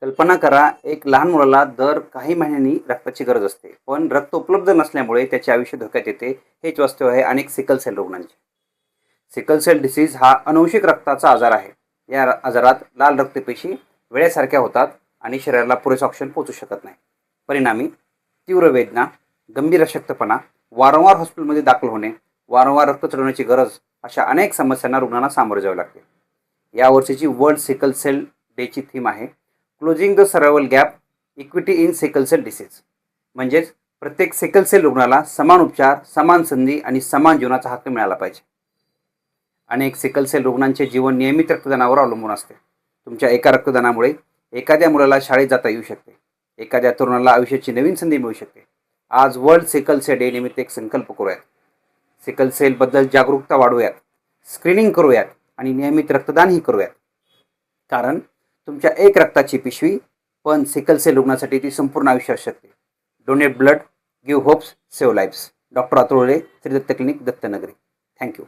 कल्पना करा, एक लहान मुलाला दर काही महिन्यांनी रक्ताची गरज असते, पण रक्त उपलब्ध नसल्यामुळे त्याचे आयुष्य धोक्यात येते. हेच वास्तव आहे अनेक सिकल सेल रुग्णांचे. सिकल सेल डिसीज हा अनुवंशिक रक्ताचा आजार आहे. या आजारात लाल रक्तपेशी वेळेसारख्या होतात आणि शरीराला पुरेसा ऑक्सिजन पोहोचू शकत नाही. परिणामी तीव्र वेदना, गंभीर अशक्तपणा, वारंवार हॉस्पिटलमध्ये दाखल होणे, वारंवार रक्त चढवण्याची गरज अशा अनेक समस्यांना रुग्णांना सामोरे जावे लागते. यावर्षीची वर्ल्ड सिकल सेल डेची थीम आहे closing the survival gap, equity in sickle cell disease. म्हणजेच प्रत्येक सिकल सेल रुग्णाला समान उपचार, समान संधी आणि समान जीवनाचा हक्क मिळाला पाहिजे. अनेक सिकल सेल रुग्णांचे जीवन नियमित रक्तदानावर अवलंबून असते. तुमच्या एका रक्तदानामुळे एखाद्या मुलाला शाळेत जाता येऊ शकते, एखाद्या तरुणाला आयुष्याची नवीन संधी मिळू शकते. आज वर्ल्ड सिकल सेल डे निमित्त एक संकल्प करूयात. सिकल सेलबद्दल जागरूकता वाढवूयात, स्क्रीनिंग करूयात आणि नियमित रक्तदानही करूयात. कारण तुमच्या एक रक्ताची पिशवी, पण सिकल सेल रुग्णासाठी ती संपूर्ण आयुष्य असू शकते. Donate blood, give hopes, save lifes. Doctor Atul Re, Shri Datta clinic, Dattanagari. Thank you.